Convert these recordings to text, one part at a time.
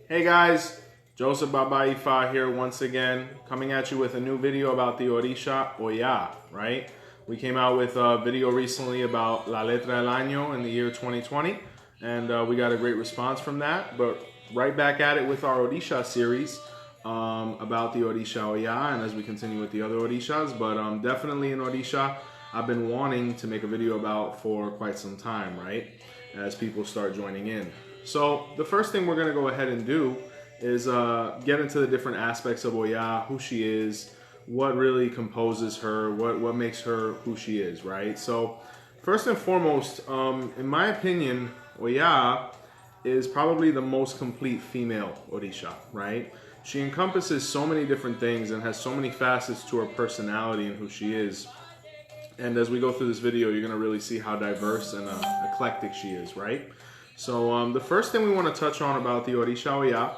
Hey guys, Joseph Baba Ifa here once again, coming at you with a new video about the Orisha Oya, right? We came out with a video recently about La Letra del Año in the year 2020, and we got a great response from that. But right back at it with our Orisha series about the Orisha Oya, and as we continue with the other Orishas, but definitely an Orisha I've been wanting to make a video about for quite some time, right? As people start joining in. So the first thing we're going to go ahead and do is get into the different aspects of Oya, who she is, what really composes her, what makes her who she is, right? So first and foremost, in my opinion, Oya is probably the most complete female Orisha, right? She encompasses so many different things and has so many facets to her personality and who she is. And as we go through this video, you're going to really see how diverse and eclectic she is, right? So the first thing we want to touch on about the Orisha Oya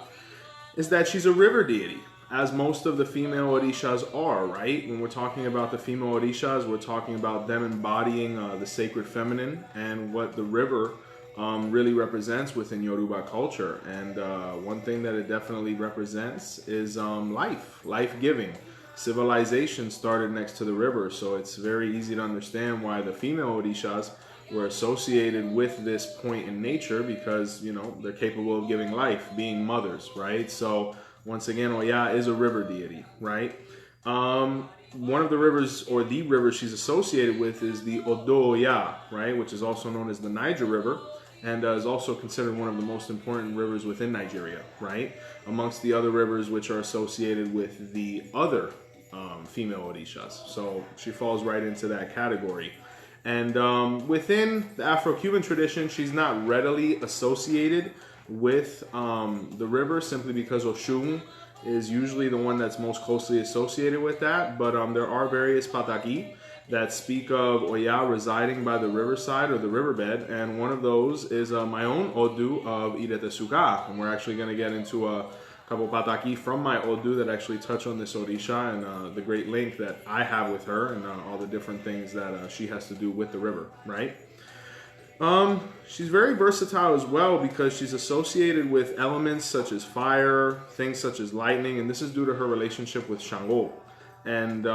is that she's a river deity, as most of the female Orishas are, right? When we're talking about the female Orishas, we're talking about them embodying the sacred feminine and what the river really represents within Yoruba culture. And one thing that it definitely represents is life-giving. Civilization started next to the river, so it's very easy to understand why the female Orishas were associated with this point in nature, because, you know, they're capable of giving life, being mothers, right? So once again, Oya is a river deity, right? One of the rivers, or the river she's associated with, is the Odo Oya, right? Which is also known as the Niger River, and is also considered one of the most important rivers within Nigeria, right? Amongst the other rivers which are associated with the other female Orishas. So she falls right into that category. And within the Afro-Cuban tradition, she's not readily associated with the river, simply because Oshun is usually the one that's most closely associated with that. But there are various pataki that speak of Oya residing by the riverside or the riverbed, and one of those is my own Odu of Iretesuka, and we're actually going to get into a couple pataki from my Odu that actually touch on this Orisha and the great link that I have with her, and all the different things that she has to do with the river, right? She's very versatile as well, because she's associated with elements such as fire, things such as lightning, and this is due to her relationship with Shango. And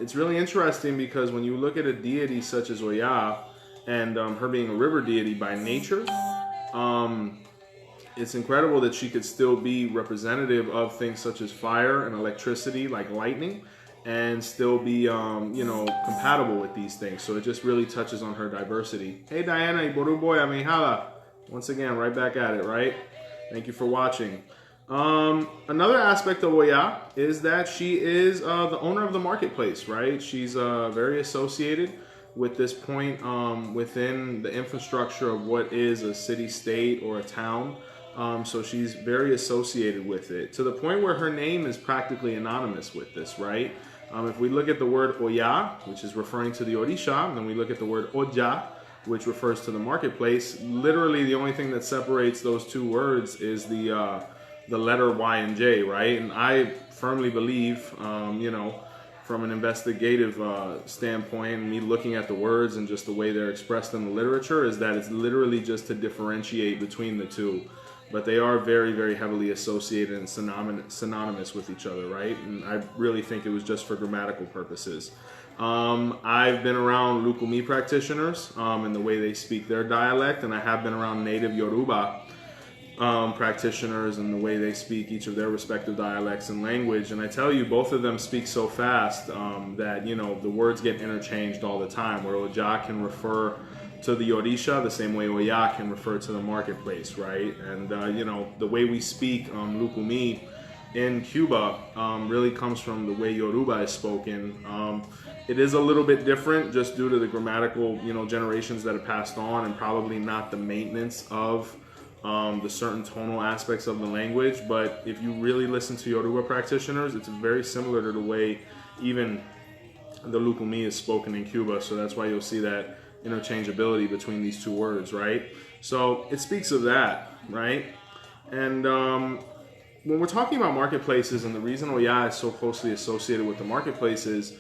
it's really interesting, because when you look at a deity such as Oya, and her being a river deity by nature, it's incredible that she could still be representative of things such as fire and electricity, like lightning, and still be, you know, compatible with these things. So it just really touches on her diversity. Hey Diana, Iboru boy, Amihara. Once again, right back at it, right? Thank you for watching. Another aspect of Oya is that she is the owner of the marketplace, right? She's very associated with this point within the infrastructure of what is a city-state or a town. So she's very associated with it, to the point where her name is practically anonymous with this, right? If we look at the word Oya, which is referring to the Orisha, and then we look at the word Oja, which refers to the marketplace, literally the only thing that separates those two words is the letter Y and J, right? And I firmly believe, you know, from an investigative standpoint, me looking at the words and just the way they're expressed in the literature, is that it's literally just to differentiate between the two. But they are very, very heavily associated and synonymous with each other, right? And I really think it was just for grammatical purposes. I've been around Lukumi practitioners and the way they speak their dialect, and I have been around native Yoruba practitioners and the way they speak each of their respective dialects and language. And I tell you, both of them speak so fast that, you know, the words get interchanged all the time, where Oja can refer to the Orisha the same way Oya can refer to the marketplace, right? And, you know, the way we speak Lukumi in Cuba really comes from the way Yoruba is spoken. It is a little bit different just due to the grammatical, you know, generations that have passed on, and probably not the maintenance of the certain tonal aspects of the language. But if you really listen to Yoruba practitioners, it's very similar to the way even the Lukumi is spoken in Cuba. So that's why you'll see that interchangeability between these two words, right? So it speaks of that, right? And when we're talking about marketplaces, and the reason Oya is so closely associated with the marketplaces,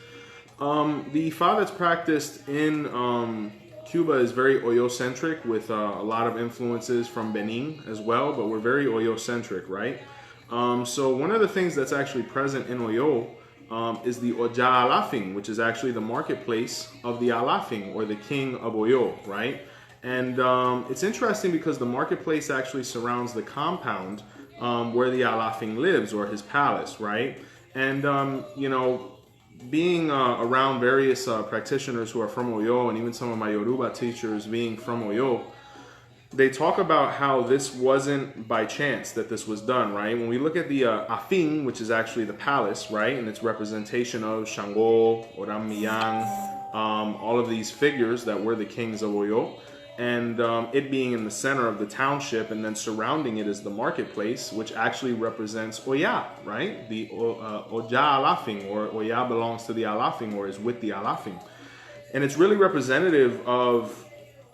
the Ifa that's practiced in Cuba is very Oyo-centric with a lot of influences from Benin as well, but we're very Oyo-centric, right? So one of the things that's actually present in Oyo is the Oja Alafing, which is actually the marketplace of the Alafing, or the king of Oyo, right? And it's interesting because the marketplace actually surrounds the compound where the Alafing lives, or his palace, right? And, you know, being around various practitioners who are from Oyo, and even some of my Yoruba teachers being from Oyo, they talk about how this wasn't by chance that this was done, right? When we look at the Afin, which is actually the palace, right? And its representation of Shango, Oramiyang, all of these figures that were the kings of Oyo, and it being in the center of the township, and then surrounding it is the marketplace, which actually represents Oya, right? The Oja Alafing, or Oya belongs to the Alafing, or is with the Alafing. And it's really representative of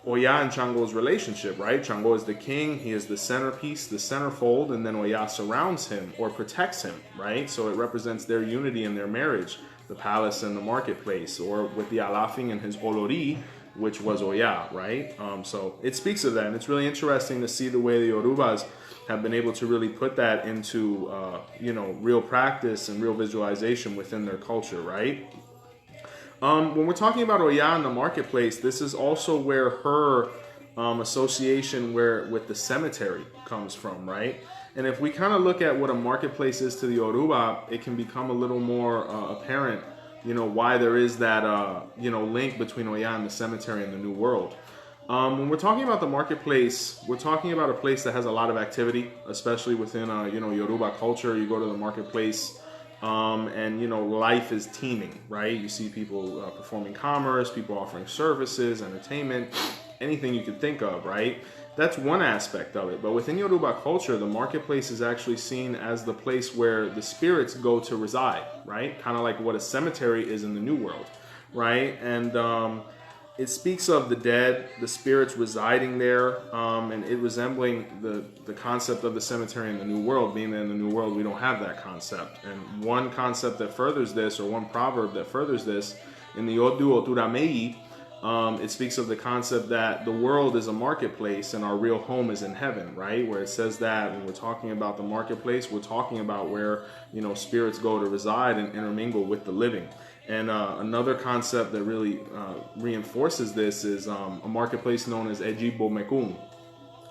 Oya and Chango's relationship, right? Chango is the king, he is the centerpiece, the centerfold, and then Oya surrounds him or protects him, right? So it represents their unity in their marriage, the palace and the marketplace, or with the Alafing and his Olori, which was Oya, right? So it speaks of that, and it's really interesting to see the way the Yorubas have been able to really put that into, you know, real practice and real visualization within their culture, right? When we're talking about Oya in the marketplace, this is also where her association with the cemetery comes from, right? And if we kind of look at what a marketplace is to the Yoruba, it can become a little more apparent, you know, why there is that, you know, link between Oya and the cemetery in the New World. When we're talking about the marketplace, we're talking about a place that has a lot of activity, especially within, you know, Yoruba culture. You go to the marketplace, and, you know, life is teeming, right? You see people performing commerce, people offering services, entertainment, anything you could think of, right? That's one aspect of it. But within Yoruba culture, the marketplace is actually seen as the place where the spirits go to reside, right? Kind of like what a cemetery is in the New World, right? And it speaks of the dead, the spirits residing there, and it resembling the concept of the cemetery in the New World, being that in the New World we don't have that concept. And one concept that furthers this, or one proverb that furthers this, in the Odu Oturamei, it speaks of the concept that the world is a marketplace and our real home is in heaven, right? Where it says that when we're talking about the marketplace, we're talking about where, you know, spirits go to reside and intermingle with the living. And another concept that really reinforces this is a marketplace known as Ejibo Mekun,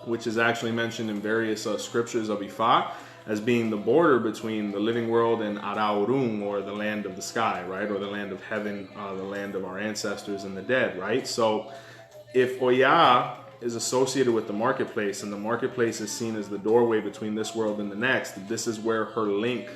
which is actually mentioned in various scriptures of Ifa as being the border between the living world and Araurung, or the land of the sky, right? Or the land of heaven, the land of our ancestors and the dead, right? So if Oya is associated with the marketplace, and the marketplace is seen as the doorway between this world and the next, this is where her link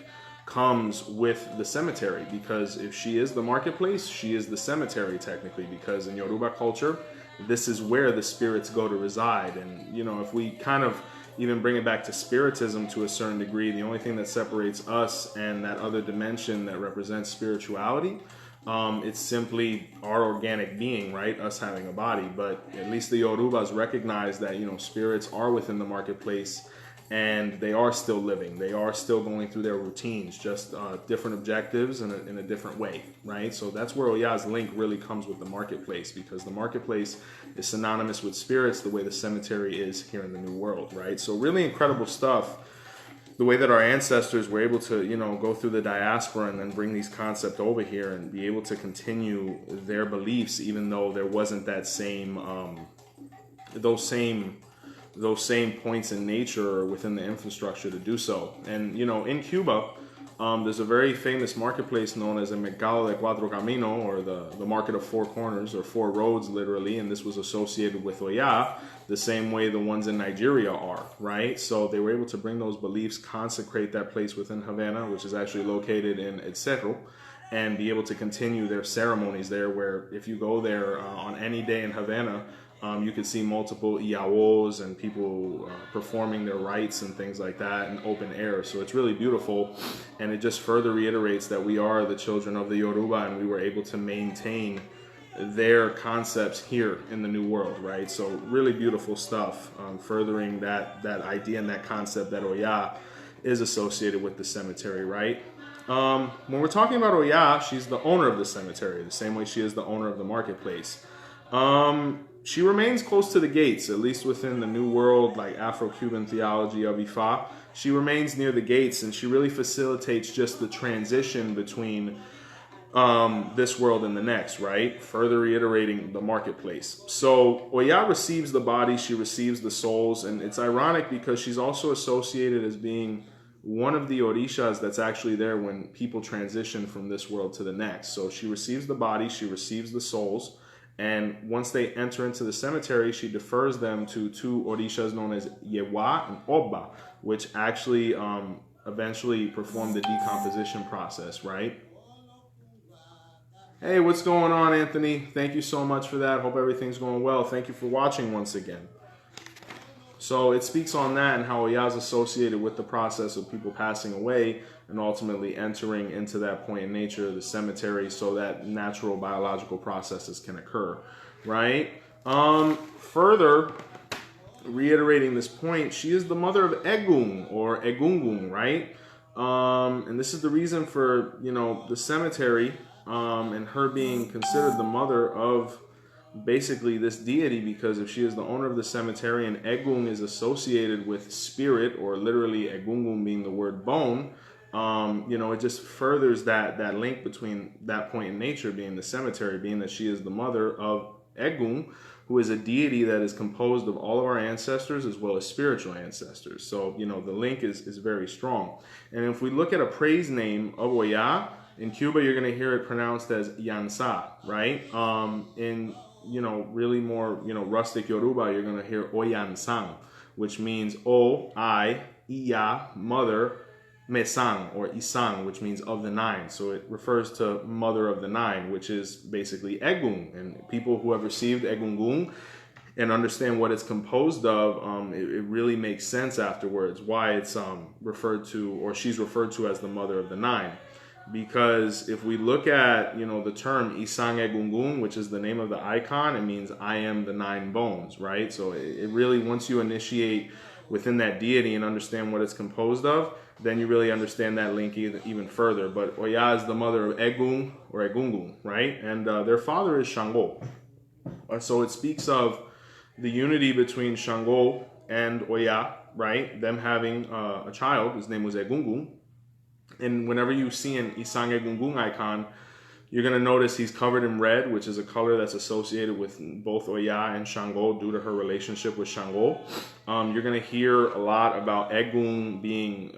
comes with the cemetery, because if she is the marketplace, she is the cemetery technically, because in Yoruba culture, this is where the spirits go to reside. And, you know, if we kind of even bring it back to spiritism to a certain degree, the only thing that separates us and that other dimension that represents spirituality, it's simply our organic being, right? Us having a body. But at least the Yorubas recognize that, you know, spirits are within the marketplace, and they are still living. They are still going through their routines, just different objectives in a different way, right? So that's where Oya's link really comes with the marketplace, because the marketplace is synonymous with spirits the way the cemetery is here in the New World, right? So really incredible stuff, the way that our ancestors were able to, you know, go through the diaspora and then bring these concepts over here and be able to continue their beliefs, even though there wasn't that same, those same points in nature within the infrastructure to do so. And, you know, in Cuba, there's a very famous marketplace known as the Mercado de Cuatro Camino, or the Market of Four Corners, or Four Roads, literally. And this was associated with Oya, the same way the ones in Nigeria are, right? So they were able to bring those beliefs, consecrate that place within Havana, which is actually located in El Cerro, and be able to continue their ceremonies there, where if you go there on any day in Havana, you could see multiple iawos and people performing their rites and things like that in open air. So it's really beautiful, and it just further reiterates that we are the children of the Yoruba, and we were able to maintain their concepts here in the New World, right? So really beautiful stuff, furthering that idea and that concept that Oya is associated with the cemetery, right? When we're talking about Oya, she's the owner of the cemetery, the same way she is the owner of the marketplace. she remains close to the gates, at least within the New World, like Afro-Cuban theology of Ifa. She remains near the gates, and she really facilitates just the transition between this world and the next, right? Further reiterating the marketplace. So Oya receives the body, she receives the souls, and it's ironic because she's also associated as being one of the Orishas that's actually there when people transition from this world to the next. So she receives the body, she receives the souls, and once they enter into the cemetery, she defers them to two Orishas known as Yewa and Oba, which actually eventually perform the decomposition process, right? Hey, what's going on, Anthony? Thank you so much for that. Hope everything's going well. Thank you for watching once again. So it speaks on that and how Oya is associated with the process of people passing away and ultimately entering into that point in nature, the cemetery, so that natural biological processes can occur, right? Further, reiterating this point, she is the mother of Egun or Egungun, right? And this is the reason for, the cemetery and her being considered the mother of basically this deity, because if she is the owner of the cemetery and Egun is associated with spirit, or literally Egungun being the word bone, it just furthers that link between that point in nature being the cemetery, being that she is the mother of Egun, who is a deity that is composed of all of our ancestors as well as spiritual ancestors. So, the link is very strong. And if we look at a praise name of Oya, in Cuba, you're going to hear it pronounced as Yansa, right? In really more, rustic Yoruba, you're going to hear Oyansang, which means O, I, Iya, mother, Mesang, or Isang, which means of the nine. So it refers to mother of the nine, which is basically Egun. And people who have received Egungun and understand what it's composed of, it really makes sense afterwards why it's referred to, or she's referred to as the mother of the nine. Because if we look at, the term Isang Egungun, which is the name of the icon, it means I am the nine bones, right? So it really, once you initiate within that deity and understand what it's composed of, then you really understand that link even further. But Oya is the mother of Egun or Egungun, right? And their father is Shango. So it speaks of the unity between Shango and Oya, right? Them having a child. His name was Egungun. And whenever you see an Isang Egungun icon, you're going to notice he's covered in red, which is a color that's associated with both Oya and Shango due to her relationship with Shango. You're going to hear a lot about Egun being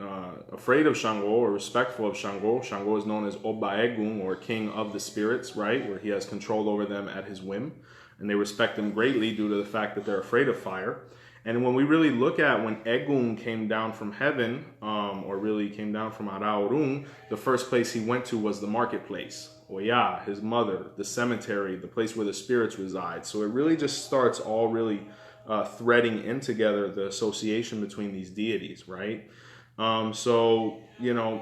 afraid of Shango or respectful of Shango. Shango is known as Oba Egun, or king of the spirits, right? Where he has control over them at his whim. And they respect him greatly due to the fact that they're afraid of fire. And when we really look at when Egun came down from heaven, or really came down from Araorun, the first place he went to was the marketplace. Oya, his mother, the cemetery, the place where the spirits reside. So it really just starts all really threading in together the association between these deities, right? So,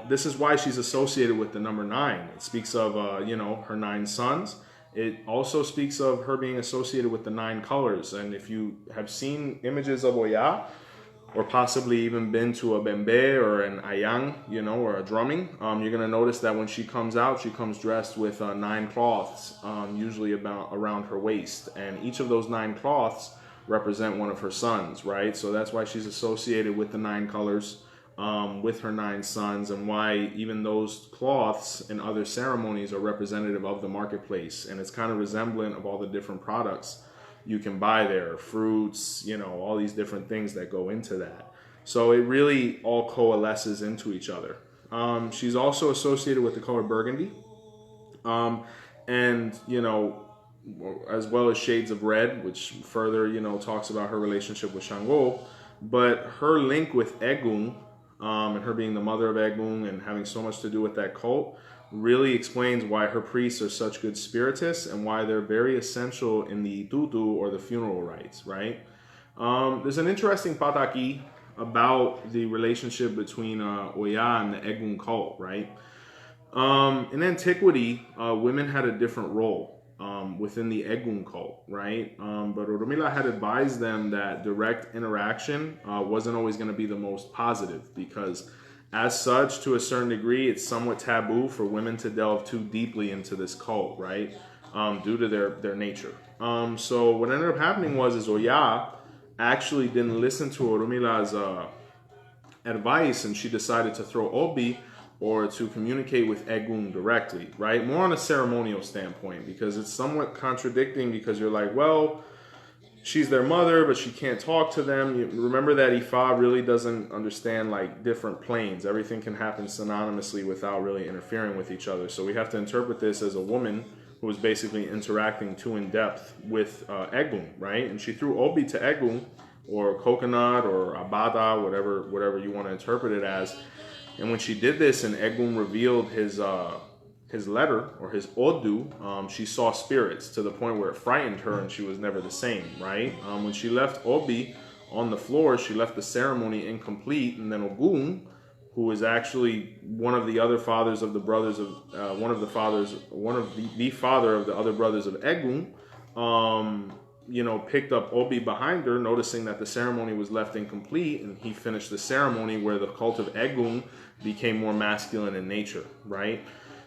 this is why she's associated with the number 9. It speaks of, her 9 sons. It also speaks of her being associated with the 9 colors. And if you have seen images of Oya, or possibly even been to a bembe or an ayang, or a drumming, you're going to notice that when she comes out, she comes dressed with 9 cloths, usually around her waist. And each of those 9 cloths represent one of her sons, right? So that's why she's associated with the 9 colors, with her 9 sons, and why even those cloths and other ceremonies are representative of the marketplace. And it's kind of resemblant of all the different products you can buy there, fruits, all these different things that go into that. So it really all coalesces into each other. She's also associated with the color burgundy, and, as well as shades of red, which further, talks about her relationship with Shango. But her link with Egun, and her being the mother of Egun and having so much to do with that cult, really explains why her priests are such good spiritists and why they're very essential in the tutu, or the funeral rites, right? There's an interesting pataki about the relationship between Oya and the Egun cult, right? In antiquity, women had a different role within the Egun cult, right? But Oromila had advised them that direct interaction wasn't always going to be the most positive, because as such, to a certain degree, it's somewhat taboo for women to delve too deeply into this cult, right? due to their nature. So what ended up happening is Oya actually didn't listen to Orumila's advice, and she decided to throw Obi, or to communicate with Egun directly, right? More on a ceremonial standpoint, because it's somewhat contradicting, because you're like, well, she's their mother, but she can't talk to them. You remember that Ifa really doesn't understand like different planes. Everything can happen synonymously without really interfering with each other. So we have to interpret this as a woman who is basically interacting too in depth with Egun, right? And she threw Obi to Egun, or coconut, or abada, whatever you want to interpret it as. And when she did this, and Egun revealed his letter, or his odu, she saw spirits to the point where it frightened her, and she was never the same, right? When she left Obi on the floor, she left the ceremony incomplete, and then Ogun, who is actually one of the other fathers of the brothers of the father of the other brothers of Egun, picked up Obi behind her, noticing that the ceremony was left incomplete, and he finished the ceremony where the cult of Egun became more masculine in nature, right?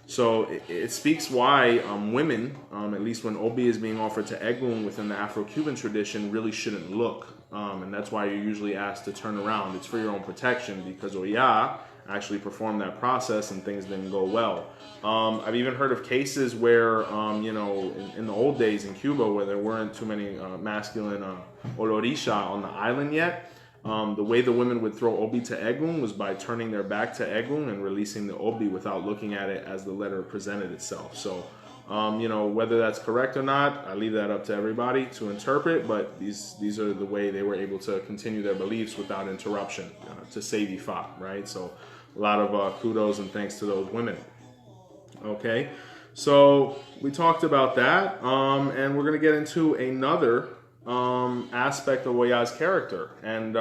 So it speaks why women, at least when Obi is being offered to Egun within the Afro-Cuban tradition, really shouldn't look. And that's why you're usually asked to turn around. It's for your own protection, because Oya actually performed that process and things didn't go well. I've even heard of cases where, in the old days in Cuba, where there weren't too many masculine Orisha on the island yet, the way the women would throw Obi to Egun was by turning their back to Egun and releasing the Obi without looking at it as the letter presented itself. So, whether that's correct or not, I leave that up to everybody to interpret, but these are the way they were able to continue their beliefs without interruption, to save Ifa, right? So a lot of kudos and thanks to those women. Okay, so we talked about that, and we're going to get into another aspect of Oya's character, and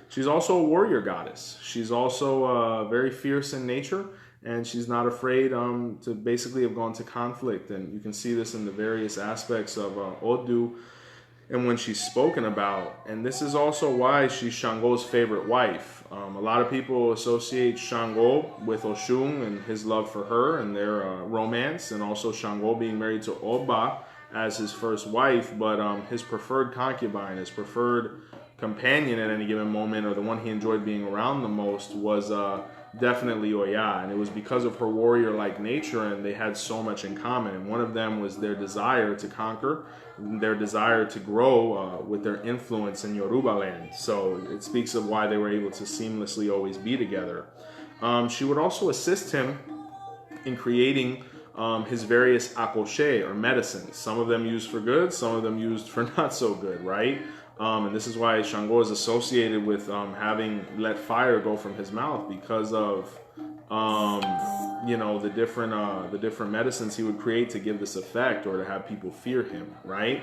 she's also a warrior goddess. She's also very fierce in nature, and she's not afraid to basically have gone to conflict, and you can see this in the various aspects of Odu and when she's spoken about. And this is also why she's Shango's favorite wife. A lot of people associate Shango with Oshun and his love for her and their romance, and also Shango being married to Oba as his first wife, but his preferred concubine, his preferred companion at any given moment, or the one he enjoyed being around the most, was definitely Oya. And it was because of her warrior-like nature, and they had so much in common. And one of them was their desire to conquer, their desire to grow with their influence in Yoruba land. So it speaks of why they were able to seamlessly always be together. She would also assist him in creating his various akoshe, or medicines. Some of them used for good, some of them used for not so good, right? And this is why Shango is associated with having let fire go from his mouth, because of the different medicines he would create to give this effect, or to have people fear him, right?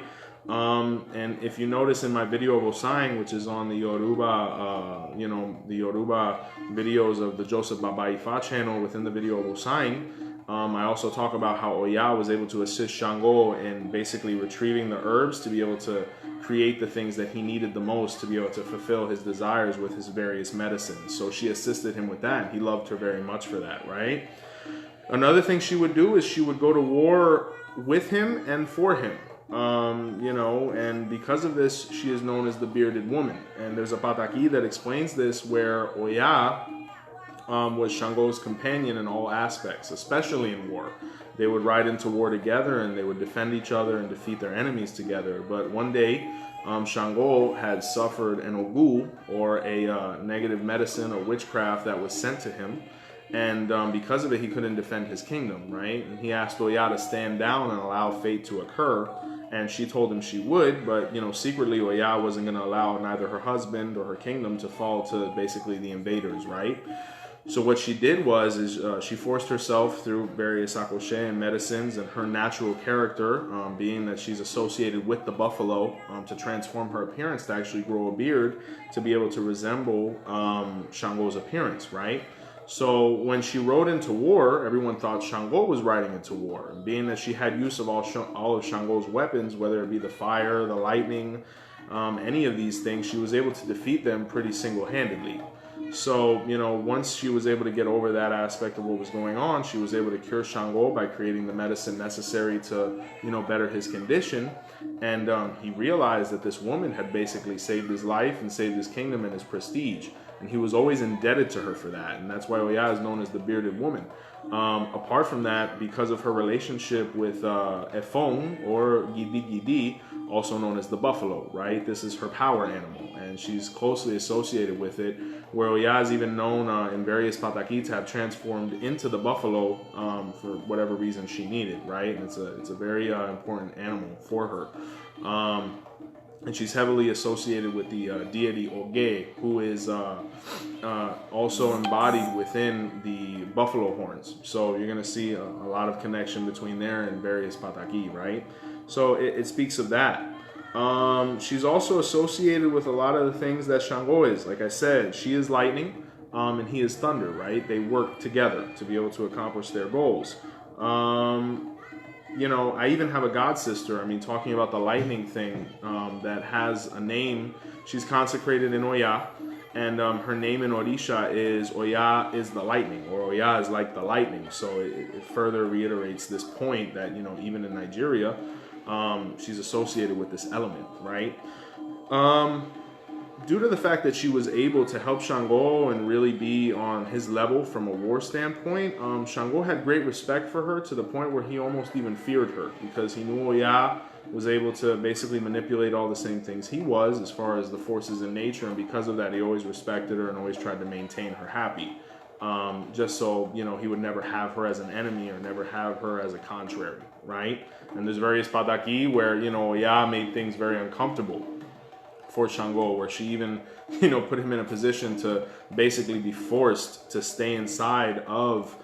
And if you notice in my video of Osain, which is on the Yoruba, the Yoruba videos of the Joseph Baba Ifa channel, within the video of Osain, I also talk about how Oya was able to assist Shango in basically retrieving the herbs to be able to create the things that he needed the most to be able to fulfill his desires with his various medicines. So she assisted him with that, and he loved her very much for that, right? Another thing she would do is she would go to war with him and for him. And because of this, she is known as the bearded woman. And there's a pataki that explains this, where Oya was Shango's companion in all aspects, especially in war. They would ride into war together, and they would defend each other and defeat their enemies together. But one day, Shango had suffered an ogu, or a negative medicine or witchcraft that was sent to him. And because of it, he couldn't defend his kingdom, right? And he asked Oya to stand down and allow fate to occur. And she told him she would, but, secretly Oya wasn't going to allow neither her husband or her kingdom to fall to basically the invaders, right? So what she did was she forced herself through various akoshe and medicines, and her natural character, being that she's associated with the buffalo, to transform her appearance to actually grow a beard to be able to resemble Shango's appearance, right? So when she rode into war, everyone thought Shango was riding into war. And being that she had use of all of Shango's weapons, whether it be the fire, the lightning, any of these things, she was able to defeat them pretty single-handedly. So, once she was able to get over that aspect of what was going on, she was able to cure Shango by creating the medicine necessary to, better his condition. And he realized that this woman had basically saved his life and saved his kingdom and his prestige. And he was always indebted to her for that. And that's why Oya is known as the bearded woman. Apart from that, because of her relationship with Efong, or Gidi Gidi, also known as the buffalo, right? This is her power animal, and she's closely associated with it, where Oya is even known in various pataki to have transformed into the buffalo for whatever reason she needed, right? And it's a very important animal for her. And she's heavily associated with the deity Oge, who is also embodied within the buffalo horns. So you're going to see a lot of connection between there and various pataki, right? So it speaks of that. She's also associated with a lot of the things that Shango is. Like I said, she is lightning and he is thunder, right? They work together to be able to accomplish their goals. I even have a god sister. I mean, talking about the lightning thing, that has a name. She's consecrated in Oya, and her name in Orisha is Oya is the lightning, or Oya is like the lightning. So it further reiterates this point that, even in Nigeria, she's associated with this element, right? Due to the fact that she was able to help Shango and really be on his level from a war standpoint, Shango had great respect for her to the point where he almost even feared her, because he knew Oya was able to basically manipulate all the same things he was as far as the forces in nature, and because of that he always respected her and always tried to maintain her happy, just so he would never have her as an enemy or never have her as a contrary, right? And there's various pataki where Oya made things very uncomfortable for Shango, where she even, put him in a position to basically be forced to stay inside of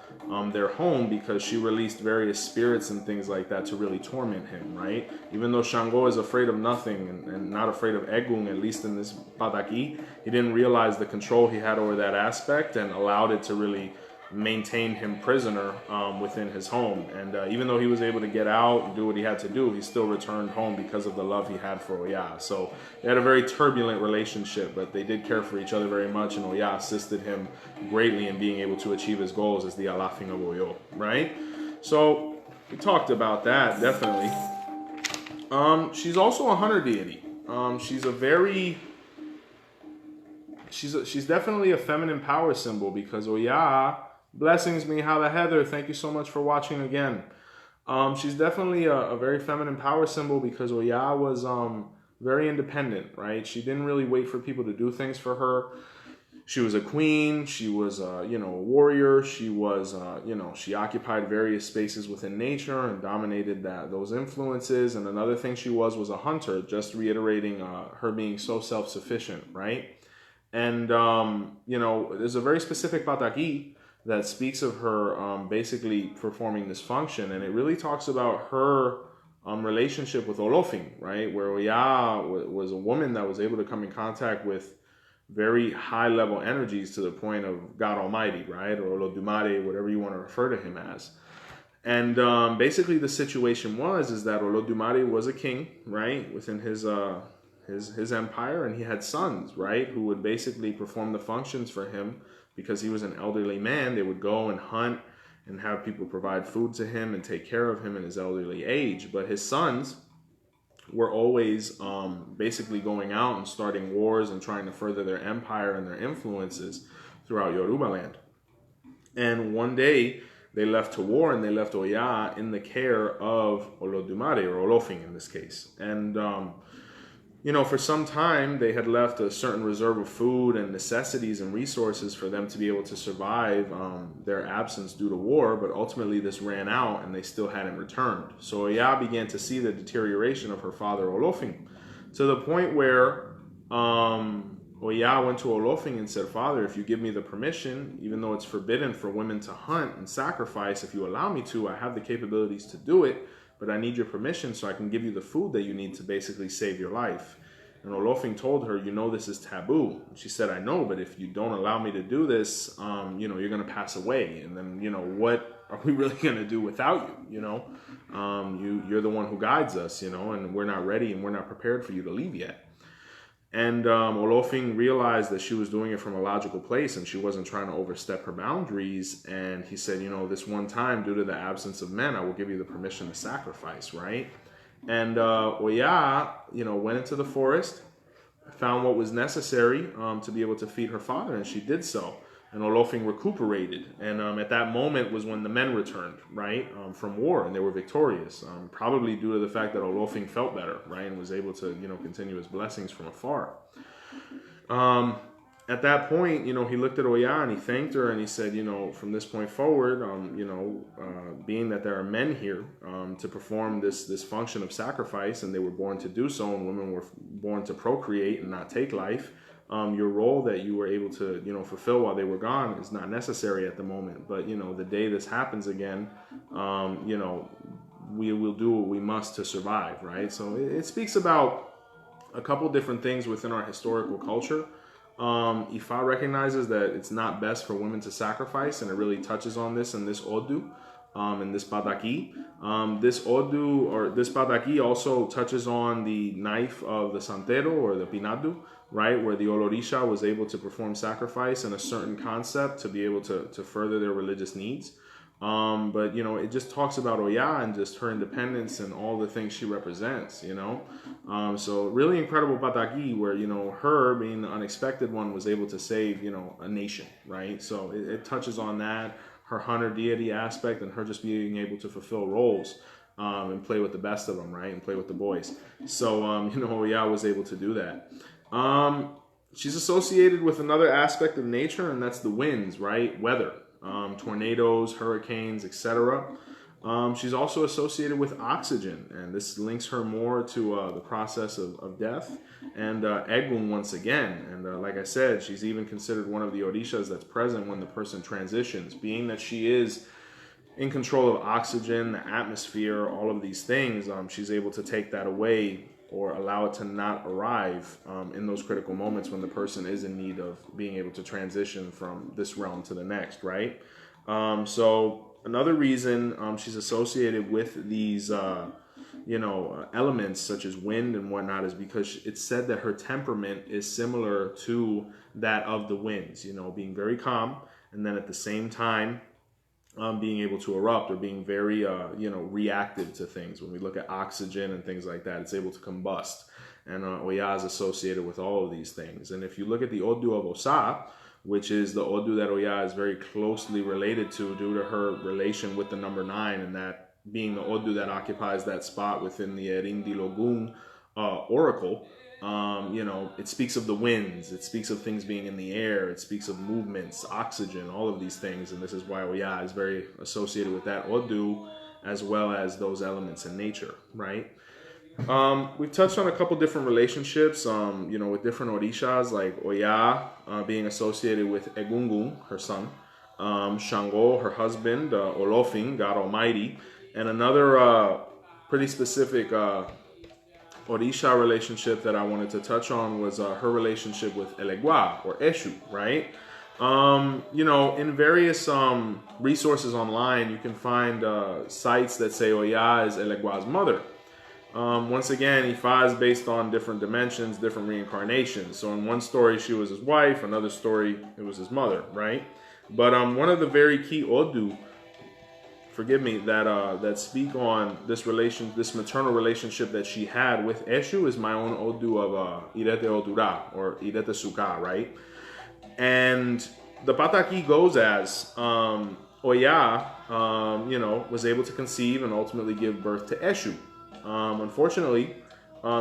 their home, because she released various spirits and things like that to really torment him, right? Even though Shango is afraid of nothing and not afraid of Egun, at least in this pataki, he didn't realize the control he had over that aspect and allowed it to really maintain him prisoner within his home. And even though he was able to get out and do what he had to do, he still returned home because of the love he had for Oya. So they had a very turbulent relationship, but they did care for each other very much, and Oya assisted him greatly in being able to achieve his goals as the Alafin of Oyo, right? So we talked about that, definitely. She's also a hunter deity. She's definitely a feminine power symbol, because Oya, blessings Mihala Heather, thank you so much for watching again. She's definitely a very feminine power symbol, because Oya was very independent, right? She didn't really wait for people to do things for her. She was a queen. She was a warrior. She was she occupied various spaces within nature and dominated those influences. And another thing she was a hunter, just reiterating her being so self-sufficient, right? And there's a very specific pataki that speaks of her basically performing this function, and it really talks about her relationship with Olofin, right? Where Oya was a woman that was able to come in contact with very high level energies to the point of God Almighty, right? Or Olodumare, whatever you want to refer to him as. And basically the situation is that Olodumare was a king, right? Within his empire, and he had sons, right? Who would basically perform the functions for him. Because he was an elderly man, they would go and hunt and have people provide food to him and take care of him in his elderly age. But his sons were always basically going out and starting wars and trying to further their empire and their influences throughout Yoruba land. And one day they left to war, and they left Oya in the care of Olodumare, or Olofin in this case. And for some time, they had left a certain reserve of food and necessities and resources for them to be able to survive their absence due to war, but ultimately this ran out and they still hadn't returned. So Oya began to see the deterioration of her father Olofin, to the point where Oya went to Olofin and said, "Father, if you give me the permission, even though it's forbidden for women to hunt and sacrifice, if you allow me to, I have the capabilities to do it. But I need your permission so I can give you the food that you need to basically save your life." And Olofin told her, this is taboo. She said, "I know, but if you don't allow me to do this, you're going to pass away. And then, what are we really going to do without you? You're the one who guides us, and we're not ready and we're not prepared for you to leave yet." And Olofin realized that she was doing it from a logical place and she wasn't trying to overstep her boundaries. And he said, this one time, due to the absence of men, I will give you the permission to sacrifice, right? And Oya, went into the forest, found what was necessary to be able to feed her father, and she did so. And Olofin recuperated. And at that moment was when the men returned, right, from war, and they were victorious, probably due to the fact that Olofin felt better, right, and was able to, continue his blessings from afar. At that point, he looked at Oya and he thanked her and he said, from this point forward, being that there are men here to perform this function of sacrifice, and they were born to do so, and women were born to procreate and not take life, your role that you were able to, fulfill while they were gone is not necessary at the moment. But, the day this happens again, we will do what we must to survive, right? So it speaks about a couple different things within our historical culture. Ifa recognizes that it's not best for women to sacrifice, and it really touches on this in this Odu, in this Pataki. This Odu, or this Pataki, also touches on the knife of the Santero, or the Pinadu, right, where the Orisha was able to perform sacrifice in a certain concept to be able to further their religious needs. But it just talks about Oya and just her independence and all the things she represents, so really incredible Pataki, where her being the unexpected one was able to save a nation, right? So it touches on that, her hunter deity aspect, and her just being able to fulfill roles and play with the best of them, right, and play with the boys. So Oya was able to do that. She's associated with another aspect of nature, and that's the winds, right? Weather. Tornadoes, hurricanes, etc. She's also associated with oxygen, and this links her more to the process of death, and Egun once again. And like I said, she's even considered one of the Orishas that's present when the person transitions, being that she is in control of oxygen, the atmosphere, all of these things. She's able to take that away or allow it to not arrive in those critical moments when the person is in need of being able to transition from this realm to the next, right? So another reason she's associated with these, elements such as wind and whatnot is because it's said that her temperament is similar to that of the winds, being very calm, and then at the same time, being able to erupt, or being very, reactive to things. When we look at oxygen and things like that, it's able to combust. And Oya is associated with all of these things. And if you look at the Odu of Osa, which is the Odu that Oya is very closely related to due to her relation with the number 9, and that being the Odu that occupies that spot within the Erindi Logun oracle, it speaks of the winds, it speaks of things being in the air, it speaks of movements, oxygen, all of these things. And this is why Oya is very associated with that Odu, as well as those elements in nature, right? We've touched on a couple different relationships, with different Orishas, like Oya being associated with Egungun, her son, Shango, her husband, Olofin, God Almighty, and another pretty specific Orisha relationship that I wanted to touch on was her relationship with Elegua, or Eshu, right? In various resources online, you can find sites that say Oya is Elegua's mother. Once again, Ifa is based on different dimensions, different reincarnations. So in one story, she was his wife. Another story, it was his mother, right? But one of the very key Odu, that speak on this maternal relationship that she had with Eshu is my own Odu of Irete Odura, or Irete Suka, right? And the Pataki goes as Oya, was able to conceive and ultimately give birth to Eshu. Unfortunately,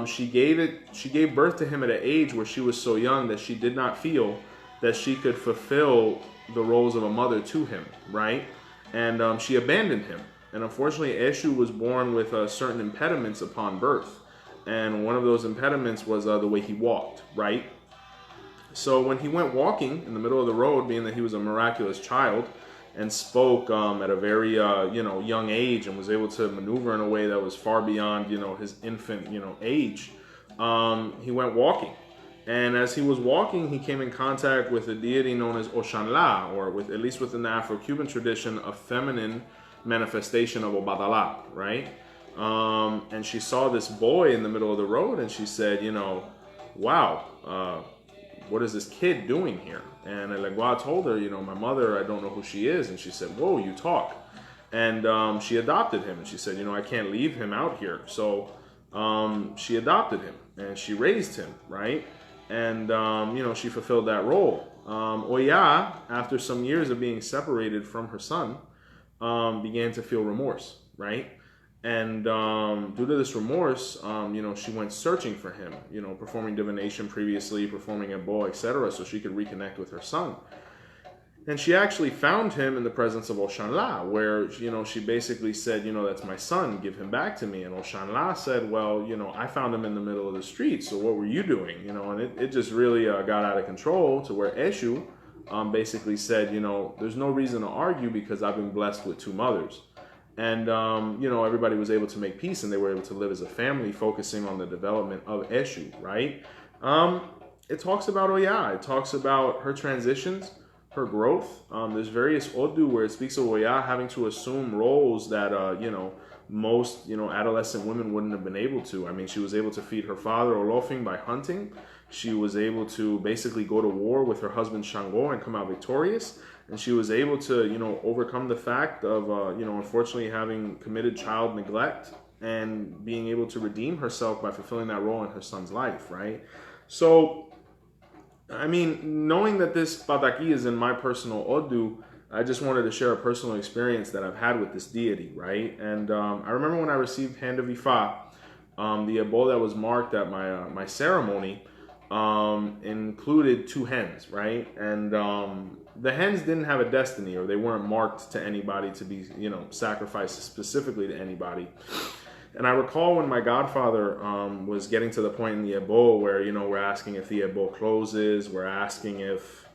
she gave birth to him at an age where she was so young that she did not feel that she could fulfill the roles of a mother to him, right? And she abandoned him. And unfortunately, Eshu was born with certain impediments upon birth. And one of those impediments was the way he walked, right? So when he went walking in the middle of the road, being that he was a miraculous child, and spoke at a very, young age, and was able to maneuver in a way that was far beyond, his infant, age, he went walking. And as he was walking, he came in contact with a deity known as Oshanla, or at least within the Afro-Cuban tradition, a feminine manifestation of Obadala, right? And she saw this boy in the middle of the road, and she said, wow, what is this kid doing here? And Elegua told her, my mother, I don't know who she is. And she said, whoa, you talk. And she adopted him. And she said, I can't leave him out here. So she adopted him and she raised him, right? And, she fulfilled that role. Oya, after some years of being separated from her son, began to feel remorse, right? And due to this remorse, she went searching for him, performing divination previously, performing ebo, etc., so she could reconnect with her son. And she actually found him in the presence of Oshanla, where, she basically said, that's my son, give him back to me. And Oshanla said, well, I found him in the middle of the street, so what were you doing? And it just really got out of control to where Eshu basically said, there's no reason to argue because I've been blessed with two mothers. And, everybody was able to make peace and they were able to live as a family, focusing on the development of Eshu, right? It talks about Oya. It talks about her transitions, her growth. There's various Odu where it speaks of Oya having to assume roles that, most, adolescent women wouldn't have been able to. I mean, she was able to feed her father, Olofing, by hunting. She was able to basically go to war with her husband, Shango, and come out victorious. And she was able to, overcome the fact of, unfortunately having committed child neglect and being able to redeem herself by fulfilling that role in her son's life, right? So, I mean, knowing that this Pataki is in my personal Odu, I just wanted to share a personal experience that I've had with this deity, right? And I remember when I received Hand of Ifa, the ebo that was marked at my ceremony included two hens, right? And the hens didn't have a destiny, or they weren't marked to anybody to be, sacrificed specifically to anybody. And I recall when my godfather was getting to the point in the ebo where, we're asking if the ebo closes, we're asking if,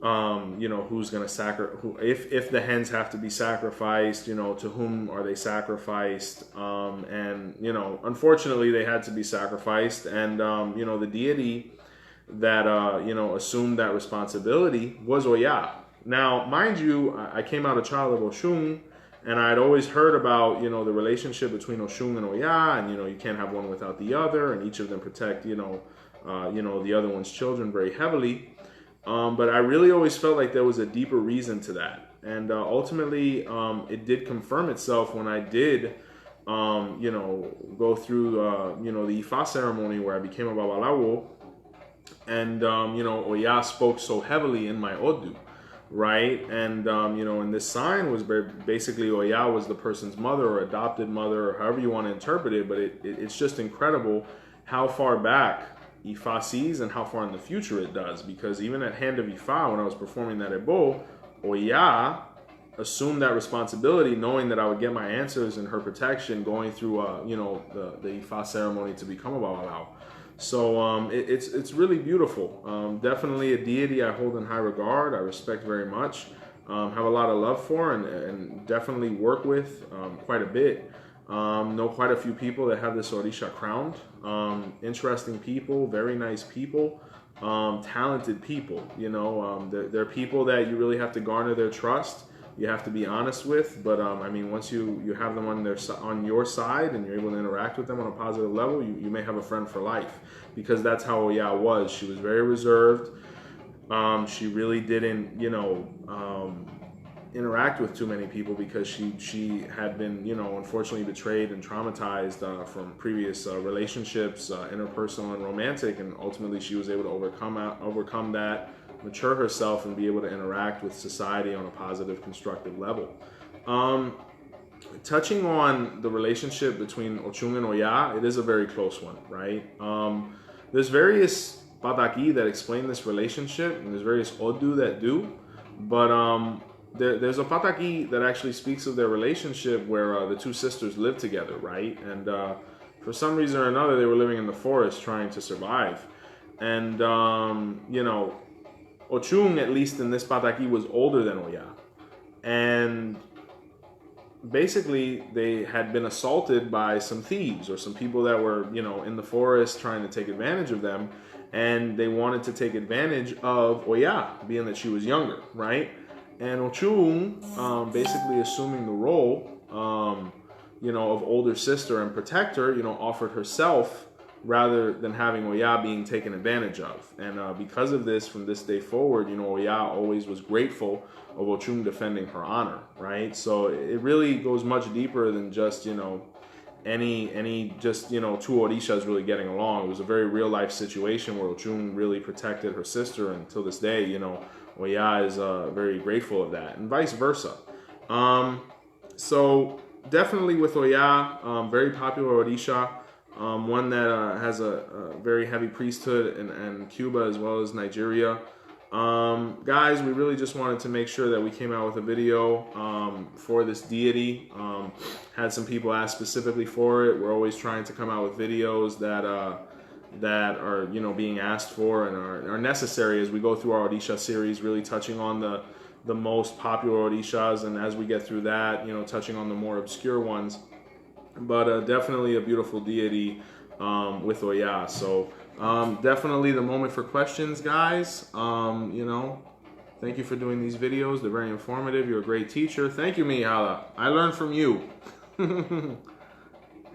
who's going to if the hens have to be sacrificed, to whom are they sacrificed? And, unfortunately they had to be sacrificed. And, the deity that, assumed that responsibility was Oya. Now, mind you, I came out a child of Oshun, and I'd always heard about, the relationship between Oshun and Oya, and, you can't have one without the other, and each of them protect, the other one's children very heavily. But I really always felt like there was a deeper reason to that. And ultimately, it did confirm itself when I did, go through, the Ifa ceremony where I became a Babalawo. And, Oya spoke so heavily in my Odu, right? And, and this sign was basically Oya was the person's mother or adopted mother, or however you want to interpret it. But it's just incredible how far back Ifa sees and how far in the future it does. Because even at Hand of Ifa, when I was performing that ebo, Oya assumed that responsibility, knowing that I would get my answers and her protection going through, the Ifa ceremony to become a Babalao. So it's really beautiful. Definitely a deity I hold in high regard. I respect very much. Have a lot of love for, and definitely work with quite a bit. Know quite a few people that have this Orisha crowned. Interesting people, very nice people, talented people. They're people that you really have to garner their trust. You have to be honest with, but I mean, once you have them on your side and you're able to interact with them on a positive level, you may have a friend for life, because that's how Oya was. She was very reserved. She really didn't, interact with too many people because she had been, unfortunately betrayed and traumatized from previous relationships, interpersonal and romantic, and ultimately she was able to overcome that, mature herself, and be able to interact with society on a positive, constructive level. Touching on the relationship between Ochung and Oya, it is a very close one, right? There's various Pataki that explain this relationship, and there's various Odu that do, but there's a Pataki that actually speaks of their relationship where the two sisters live together, right? And for some reason or another, they were living in the forest trying to survive. And, Ochung, at least in this Pataki, was older than Oya. And basically, they had been assaulted by some thieves or some people that were, in the forest trying to take advantage of them. And they wanted to take advantage of Oya, being that she was younger, right? And Ochung, basically assuming the role, of older sister and protector, offered herself rather than having Oya being taken advantage of. And because of this, from this day forward, Oya always was grateful of Ochun defending her honor, right? So it really goes much deeper than just, any just, two Orishas really getting along. It was a very real life situation where Ochun really protected her sister, and till this day, Oya is very grateful of that, and vice versa. So definitely with Oya, very popular Orisha, one that has a very heavy priesthood in Cuba as well as Nigeria. Guys, we really just wanted to make sure that we came out with a video for this deity. Had some people ask specifically for it. We're always trying to come out with videos that are being asked for and are necessary as we go through our Orisha series, really touching on the most popular Orishas, and as we get through that, touching on the more obscure ones. But definitely a beautiful deity with Oya. So definitely the moment for questions, guys. Thank you for doing these videos. They're very informative. You're a great teacher. Thank you, Mihala. I learned from you.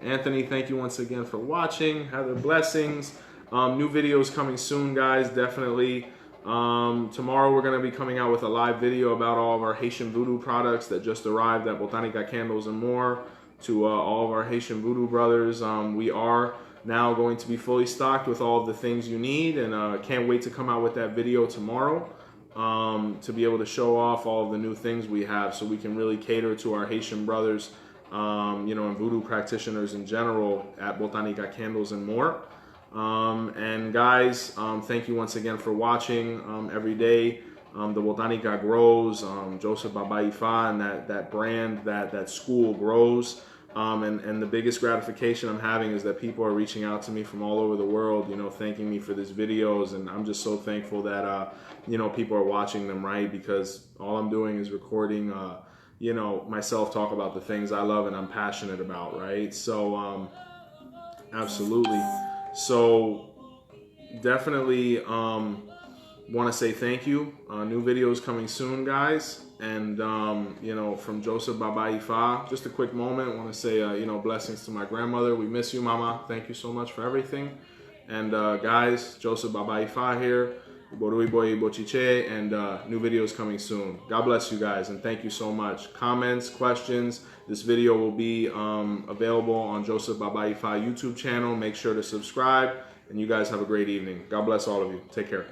Anthony, thank you once again for watching. Heather, blessings. New videos coming soon, guys. Definitely. Tomorrow we're going to be coming out with a live video about all of our Haitian voodoo products that just arrived at Botanica Candles and More. To all of our Haitian voodoo brothers, we are now going to be fully stocked with all of the things you need, and can't wait to come out with that video tomorrow to be able to show off all of the new things we have, so we can really cater to our Haitian brothers, and voodoo practitioners in general at Botanica Candles and More. And guys, thank you once again for watching every day. The Botanica grows, Joseph Baba Ifa, and that brand, that school grows. And the biggest gratification I'm having is that people are reaching out to me from all over the world, thanking me for these videos. And I'm just so thankful that, people are watching them, right? Because all I'm doing is recording, myself talk about the things I love and I'm passionate about, right? So, absolutely. So definitely, want to say thank you. New videos coming soon, guys. And from Joseph Baba Ifa, just a quick moment. I want to say blessings to my grandmother. We miss you, Mama. Thank you so much for everything. And guys, Joseph Baba Ifa here, Borui Boy Bochiche, and new videos coming soon. God bless you guys, and thank you so much. Comments, questions. This video will be available on Joseph Baba Ifa YouTube channel. Make sure to subscribe, and you guys have a great evening. God bless all of you. Take care.